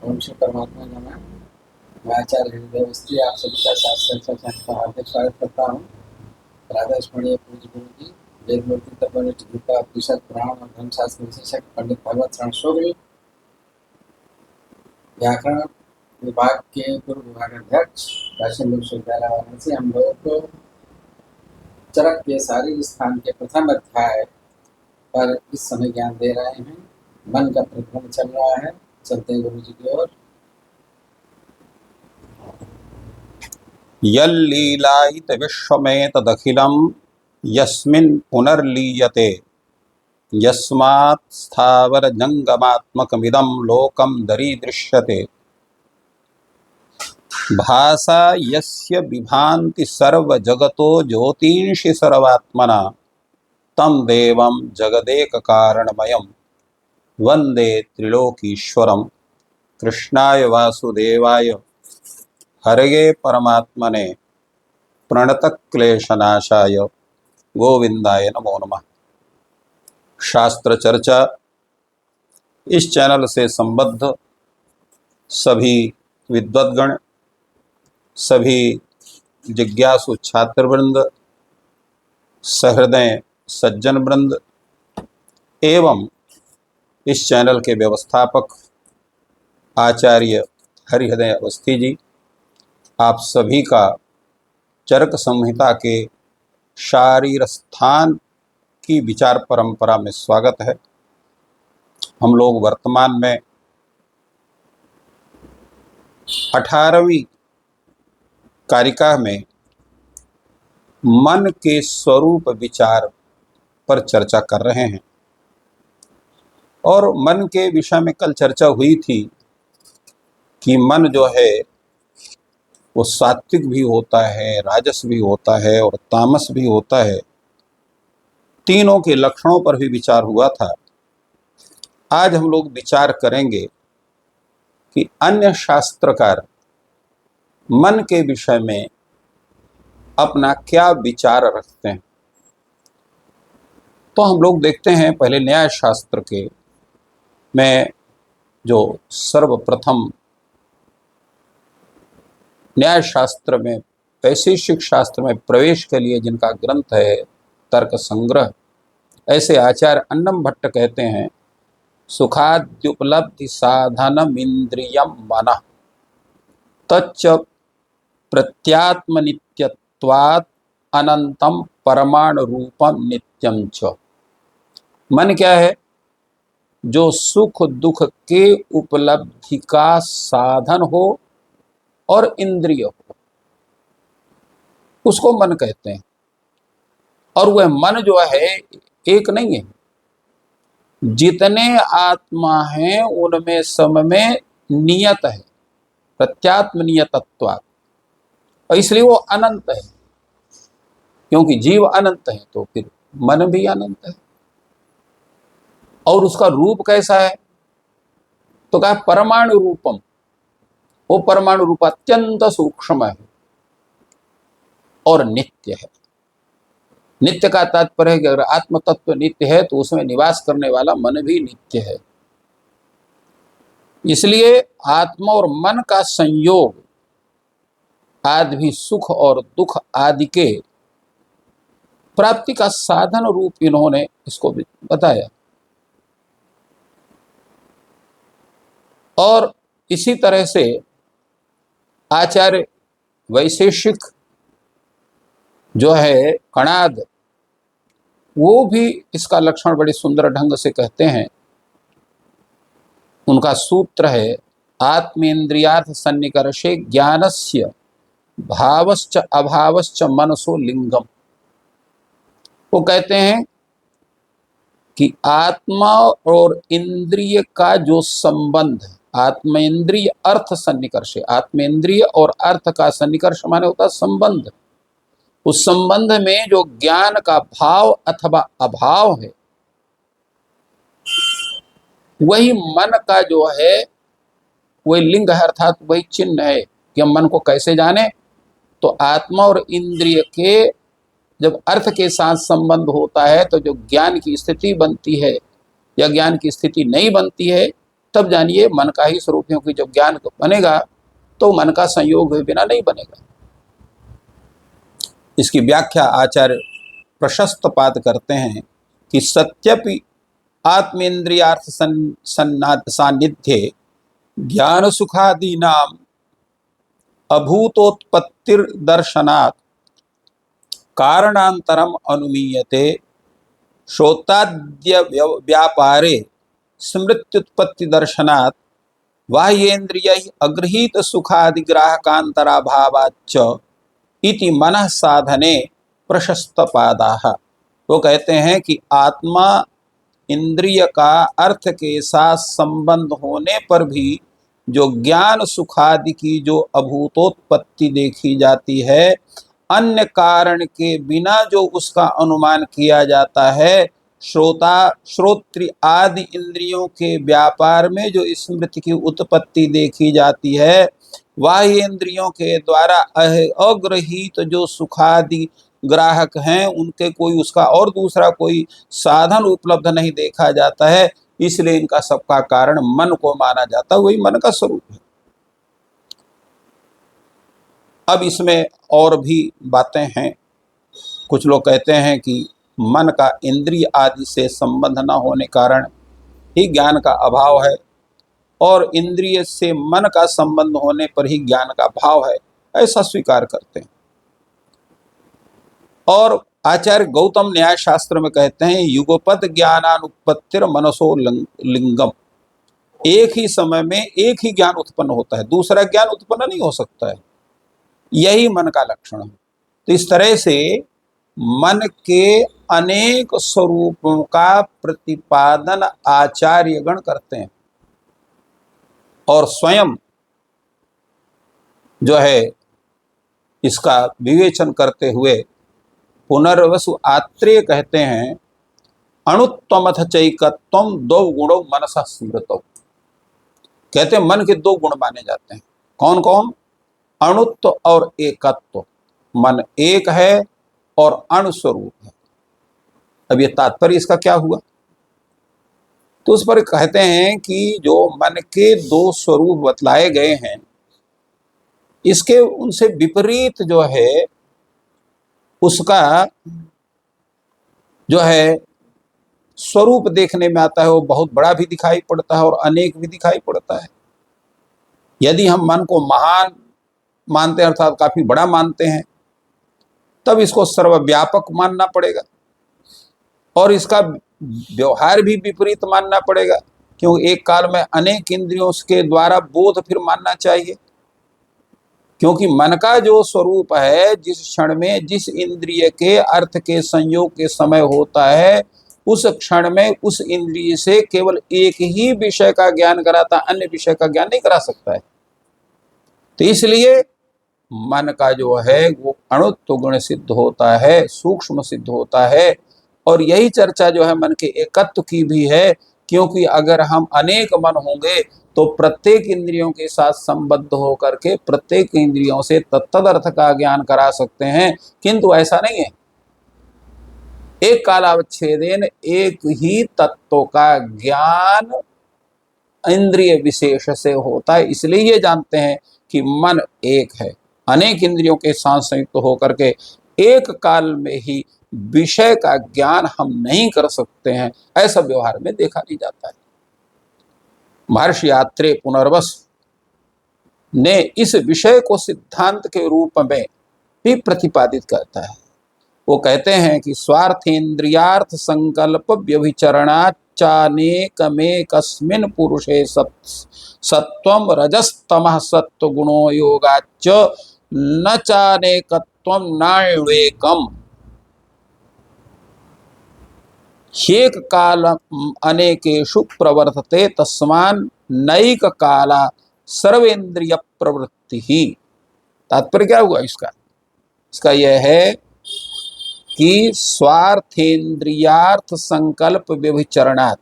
ओम श्री परमात्मा नमः। मैं आचार्य हृदय अवस्थी आप सभी का शास्त्र चर्चा का हार्दिक स्वागत करता हूँ। राधा स्मरणीय पूज्य गुरु जी वेद मूर्ति तत्वनिष्ठ गीता उपनिषद पुराण और धर्मशास्त्र विशेषज्ञ पंडित भगवत शरण शोभे व्याकरण विभाग के पूर्व विभागाध्यक्ष काशी विश्वविद्यालय वाराणसी हम लोगों को चरक के शारीरिक स्थान के प्रथम अध्याय पर इस समय ज्ञान दे रहे हैं। मन का प्रतिबंध चल रहा है। चलते गुरु जी की ओर। यल्लीलायित विश्वमेतदखिलं यस्मिन् पुनर्लीयते यस्मात् स्थावरजङ्गमात्मकमिदं लोकं दरीदृश्यते भासा यस्य विभान्ति सर्वजगतो ज्योतिंषि सर्वात्मना तं देवं जगदेककारणमयं वन्दे त्रिलोकीश्वरं कृष्णाय वासुदेवाय हरये परमात्मने प्रणतक्लेशनाशाय गोविंदाय नमो नमः। शास्त्र चर्चा इस चैनल से संबद्ध सभी विद्वद्गण, सभी जिज्ञासु छात्रवृंद, सहृदय सज्जन वृंद एवं इस चैनल के व्यवस्थापक आचार्य हरिहृदय अवस्थी जी, आप सभी का चरक संहिता के शारीर स्थान की विचार परंपरा में स्वागत है। हम लोग वर्तमान में 18वीं कारिका में मन के स्वरूप विचार पर चर्चा कर रहे हैं और मन के विषय में कल चर्चा हुई थी कि मन जो है वो सात्विक भी होता है, राजस भी होता है और तामस भी होता है। तीनों के लक्षणों पर भी विचार हुआ था। आज हम लोग विचार करेंगे कि अन्य शास्त्रकार मन के विषय में अपना क्या विचार रखते हैं। तो हम लोग देखते हैं पहले न्याय शास्त्र के में जो सर्वप्रथम न्याय शास्त्र में वैशेषिक शास्त्र में प्रवेश के लिए जिनका ग्रंथ है तर्क संग्रह, ऐसे आचार्य अन्नम भट्ट कहते हैं सुखाद्युपलब्धि साधनम इंद्रियम मनः तच्च प्रत्यात्मनित्यत्वात् अनंतम परमाणु रूपम नित्यम च। मन क्या है? जो सुख दुख के उपलब्धि का साधन हो और इंद्रिय हो, उसको मन कहते हैं। और वह मन जो है एक नहीं है, जितने आत्मा हैं उनमें सब में नियत है, प्रत्यात्म नियतत्वात्। और इसलिए वो अनंत है, क्योंकि जीव अनंत है तो फिर मन भी अनंत है। और उसका रूप कैसा है? तो कहा परमाणु रूपम। वो परमाणु रूप अत्यंत सूक्ष्म है और नित्य है। नित्य का तात्पर्य है कि अगर आत्म तत्व नित्य है तो उसमें निवास करने वाला मन भी नित्य है। इसलिए आत्मा और मन का संयोग आदि भी सुख और दुख आदि के प्राप्ति का साधन रूप इन्होंने इसको भी बताया। और इसी तरह से आचार्य वैशेषिक जो है कणाद, वो भी इसका लक्षण बड़े सुंदर ढंग से कहते हैं। उनका सूत्र है आत्मेन्द्रियार्थ सन्निकर्षे ज्ञानस्य भावश्च अभावश्च मनसो लिंगम। वो कहते हैं कि आत्मा और इंद्रिय का जो संबंध है, आत्मेन्द्रिय अर्थ सन्निकर्षे, आत्मेन्द्रिय और अर्थ का सन्निकर्ष माने होता संबंध। उस संबंध में जो ज्ञान का भाव अथवा अभाव है, वही मन का जो है वही लिंग है, अर्थात वही चिन्ह है कि हम मन को कैसे जाने। तो आत्मा और इंद्रिय के जब अर्थ के साथ संबंध होता है तो जो ज्ञान की स्थिति बनती है या ज्ञान की स्थिति नहीं बनती है, तब जानिए मन का ही स्वरूप, क्योंकि जब ज्ञान बनेगा तो मन का संयोग हुए बिना नहीं बनेगा। इसकी व्याख्या आचार्य प्रशस्त पाद करते हैं कि सत्यपि आत्मेन्द्रियार्थ सान्निध्ये ज्ञान सुखादीनाम अभूतोत्पत्तिर्दर्शनात् कारणांतरम अनुमीयते श्रोताद्य व्यापारे स्मृत्युत्पत्ति दर्शनात् बाह्येन्द्रिय अगृहीत सुखादिग्राहकांतराभावाच्च इति मनः साधने प्रशस्त पादाः। वो कहते हैं कि आत्मा इंद्रिय का अर्थ के साथ संबंध होने पर भी जो ज्ञान सुखादि की जो अभूतोत्पत्ति देखी जाती है, अन्य कारण के बिना जो उसका अनुमान किया जाता है, श्रोत्र आदि इंद्रियों के व्यापार में जो स्मृति की उत्पत्ति देखी जाती है, बाह्य इंद्रियों के द्वारा अग्रहित जो सुखादि ग्राहक हैं उनके कोई उसका और दूसरा कोई साधन उपलब्ध नहीं देखा जाता है, इसलिए इनका सबका कारण मन को माना जाता है, वही मन का स्वरूप है। अब इसमें और भी बातें हैं। कुछ लोग कहते हैं कि मन का इंद्रिय आदि से संबंध न होने कारण ही ज्ञान का अभाव है, और इंद्रिय से मन का संबंध होने पर ही ज्ञान का भाव है, ऐसा स्वीकार करते हैं। और आचार्य गौतम न्याय शास्त्र में कहते हैं युगपद ज्ञानानुपत्तिर मनसो लिंगम, एक ही समय में एक ही ज्ञान उत्पन्न होता है, दूसरा ज्ञान उत्पन्न नहीं हो सकता है, यही मन का लक्षण है। तो इस तरह से मन के अनेक स्वरूपों का प्रतिपादन आचार्यगण करते हैं, और स्वयं जो है इसका विवेचन करते हुए पुनर्वसु आत्रेय कहते हैं अणुत्वमथ चैकत्वम दो गुणों मनसा स्मृतौ। कहते हैं मन के दो गुण माने जाते हैं। कौन कौन? अणुत्व और एकत्व। मन एक है और अणुस्वरूप है। अब ये तात्पर्य इसका क्या हुआ? तो उस पर कहते हैं कि जो मन के दो स्वरूप बतलाए गए हैं, इसके उनसे विपरीत जो है उसका जो है स्वरूप देखने में आता है, वो बहुत बड़ा भी दिखाई पड़ता है और अनेक भी दिखाई पड़ता है। यदि हम मन को महान मानते हैं अर्थात काफी बड़ा मानते हैं, तब इसको सर्वव्यापक मानना पड़ेगा, और इसका व्यवहार भी विपरीत मानना पड़ेगा, क्योंकि एक काल में अनेक इंद्रियों के द्वारा बोध फिर मानना चाहिए। क्योंकि मन का जो स्वरूप है, जिस क्षण में जिस इंद्रिय के अर्थ के संयोग के समय होता है, उस क्षण में उस इंद्रिय से केवल एक ही विषय का ज्ञान कराता, अन्य विषय का ज्ञान नहीं करा सकता है। तो इसलिए मन का जो है वो अणुत्व गुण सिद्ध होता है, सूक्ष्म सिद्ध होता है। और यही चर्चा जो है मन के एकत्व की भी है, क्योंकि अगर हम अनेक मन होंगे तो प्रत्येक इंद्रियों के साथ संबद्ध होकर के प्रत्येक इंद्रियों से तत्तद अर्थ का ज्ञान करा सकते हैं, किंतु ऐसा नहीं है। एक कालावच्छेदेन एक ही तत्व का ज्ञान इंद्रिय विशेष से होता है। इसलिए ये जानते हैं कि मन एक है, अनेक इंद्रियों के साथ संयुक्त होकर के एक काल में ही विषय का ज्ञान हम नहीं कर सकते हैं, ऐसा व्यवहार में देखा नहीं जाता है। महर्षि आत्रेय पुनर्वस ने इस विषय को सिद्धांत के रूप में भी प्रतिपादित करता है। वो कहते हैं कि स्वार्थेन्द्रियार्थ संकल्प व्यभिचरणाच्चानेकमेकस्मिन् पुरुषे सत्वं रजस्तमः सत्व गुणो योगाच्च न चानेकत्वं नाण्वेकम्। एक काल अनेकेषु प्रवर्तते तस्मान् नैक काला सर्वेन्द्रिय प्रवृत्ति ही। तात्पर्य क्या हुआ इसका? इसका यह है कि स्वार्थेन्द्रियार्थ संकल्प व्यभिचरणात्,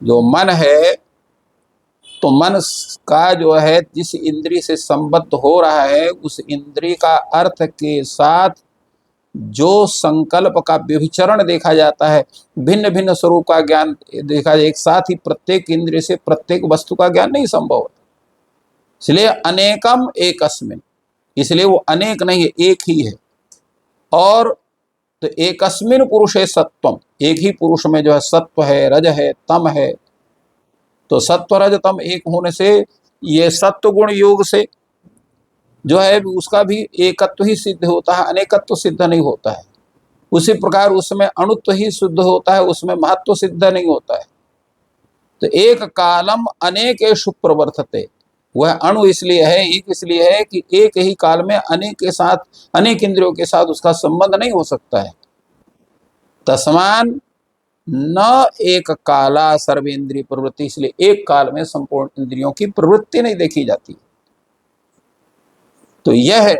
जो मन है तो मन का जो है जिस इंद्रिय से संबद्ध हो रहा है, उस इंद्रिय का अर्थ के साथ जो संकल्प का व्यभिचरण देखा जाता है, भिन्न भिन्न स्वरूप का ज्ञान देखा जाए, एक साथ ही प्रत्येक इंद्रिय से प्रत्येक वस्तु का ज्ञान नहीं संभव है। इसलिए अनेकम एकस्मिन, इसलिए वो अनेक नहीं है, एक ही है। और तो एकस्मिन पुरुषे सत्वम, एक ही पुरुष में जो है सत्व है, रज है, तम है। तो सत्व रज तम एक होने से ये सत्व गुण योग से जो है उसका भी एकत्व ही सिद्ध होता है, अनेकत्व सिद्ध नहीं होता है। उसी प्रकार उसमें अणुत्व ही सिद्ध होता है, उसमें महत्व सिद्ध नहीं होता है। तो एक कालम अनेकेषु प्रवर्तते, वह अणु इसलिए है, एक इसलिए है कि एक ही काल में अनेक के साथ, अनेक इंद्रियों के साथ उसका संबंध नहीं हो सकता है। तस्मान न एक काला सर्वेंद्रिय प्रवृत्ति, इसलिए एक काल में संपूर्ण इंद्रियों की प्रवृत्ति नहीं देखी जाती। तो यह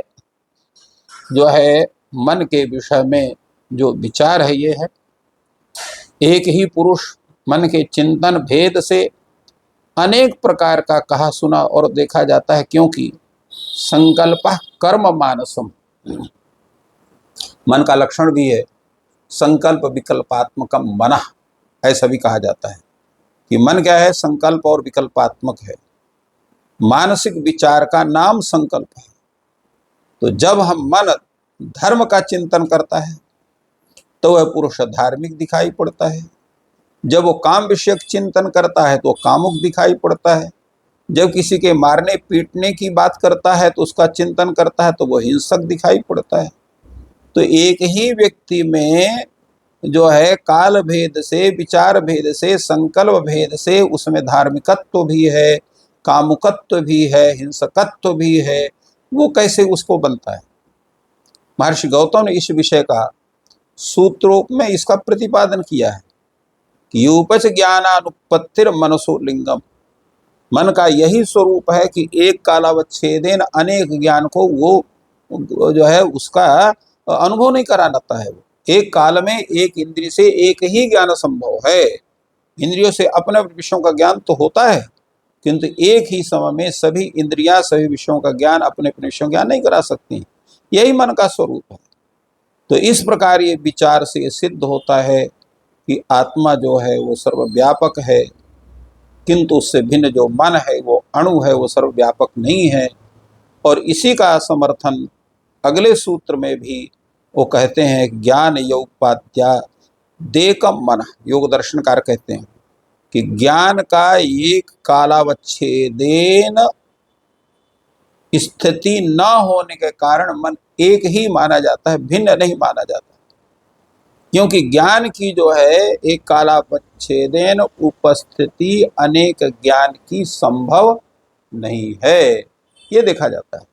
जो है मन के विषय में जो विचार है, ये है एक ही पुरुष मन के चिंतन भेद से अनेक प्रकार का कहा सुना और देखा जाता है, क्योंकि संकल्प कर्म मानसम, मन का लक्षण भी है संकल्प विकल्पात्मकम मनः, ऐसा भी कहा जाता है कि मन क्या है, संकल्प और विकल्पात्मक है। मानसिक विचार का नाम संकल्प है। तो जब हम मन धर्म का चिंतन करता है तो वह पुरुष धार्मिक दिखाई पड़ता है। जब वो काम विषयक चिंतन करता है तो कामुक दिखाई पड़ता है। जब किसी के मारने पीटने की बात करता है तो उसका चिंतन करता है तो वो हिंसक दिखाई पड़ता है। तो एक ही व्यक्ति में जो है काल भेद से, विचार भेद से, संकल्प भेद से उसमें धार्मिकत्व भी है, कामुकत्व भी है, हिंसकत्व भी है, वो कैसे उसको बनता है। महर्षि गौतम ने इस विषय का सूत्रों में इसका प्रतिपादन किया है कि यूपच ज्ञानानुपत्तिर मनसो लिंगम, मन का यही स्वरूप है कि एक कालावच्छेदेन अनेक ज्ञान को वो जो है उसका अनुभव नहीं कराता है। वो एक काल में एक इंद्रिय से एक ही ज्ञान संभव है। इंद्रियों से अपने विषयों का ज्ञान तो होता है, किंतु एक ही समय में सभी इंद्रियां सभी विषयों का ज्ञान, अपने अपने विषयों ज्ञान नहीं करा सकती। यही मन का स्वरूप है। तो इस प्रकार ये विचार से सिद्ध होता है कि आत्मा जो है वो सर्वव्यापक है, किंतु उससे भिन्न जो मन है वो अणु है, वो सर्वव्यापक नहीं है। और इसी का समर्थन अगले सूत्र में भी वो कहते हैं, ज्ञान योगपाद्या देकम मन, योग दर्शनकार कहते हैं कि ज्ञान का एक कालावच्छेदेन स्थिति न होने के कारण मन एक ही माना जाता है, भिन्न नहीं माना जाता। क्योंकि ज्ञान की जो है एक कालावच्छेदेन उपस्थिति अनेक ज्ञान की संभव नहीं है, ये देखा जाता है।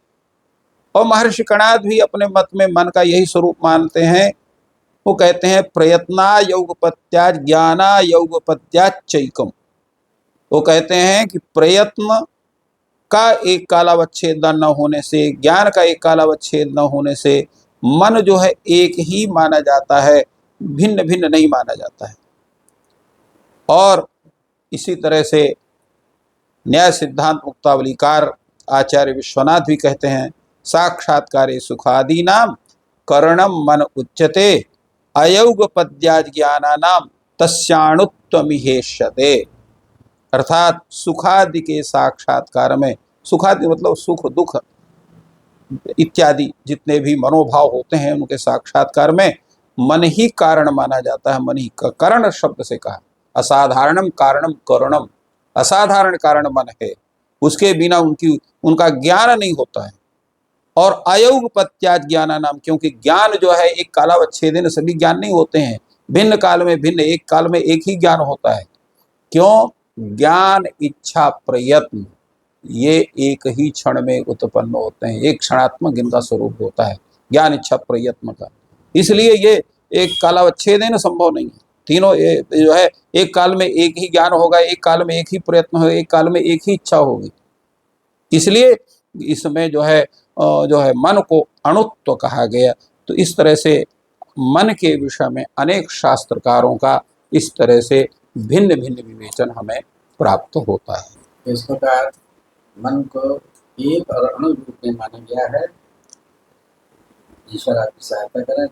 और महर्षि कणाद भी अपने मत में मन का यही स्वरूप मानते हैं। वो कहते हैं प्रयत्ना योगपत्या ज्ञाना योगपत्याचैकम। वो कहते हैं कि प्रयत्न का एक कालावच्छेद न होने से, ज्ञान का एक कालावच्छेद न होने से मन जो है एक ही माना जाता है, भिन्न भिन्न नहीं माना जाता है। और इसी तरह से न्याय सिद्धांत मुक्तावलीकार आचार्य विश्वनाथ भी कहते हैं, साक्षात्कारे सुखादि नाम करणम मन उच्यते अयोगपद्या ज्ञानानाम तस्याणुत्वमिहेष्यते। अर्थात सुखादि के साक्षात्कार में, सुखादि मतलब सुख दुख इत्यादि जितने भी मनोभाव होते हैं उनके साक्षात्कार में मन ही कारण माना जाता है। मन ही करण शब्द से कहा, असाधारणम कारणम करणम, असाधारण कारण मन है, उसके बिना उनका ज्ञान नहीं होता है। और अयोगपत्या ज्ञाना नाम, क्योंकि ज्ञान जो है एक कालावच्छेदेन सभी ज्ञान नहीं होते हैं, भिन्न काल में भिन्न, एक काल में एक ही ज्ञान होता है। क्यों? ज्ञान इच्छा प्रयत्न ये एक ही क्षण में उत्पन्न होते हैं, एक क्षणात्मक इनका स्वरूप होता है ज्ञान इच्छा प्रयत्न का। इसलिए ये एक कालावच्छेदेन संभव नहीं है। तीनों जो है एक काल में एक ही ज्ञान होगा, एक काल में एक ही प्रयत्न होगा, एक काल में एक ही इच्छा होगी। इसलिए इसमें जो है मन को अणुत्व कहा गया। तो इस तरह से मन के विषय में अनेक शास्त्रकारों का इस तरह से भिन्न भिन्न विवेचन हमें प्राप्त होता है। इस प्रकार मन को एक और अणु रूप में माना गया है। ईश्वर आपकी सहायता करें।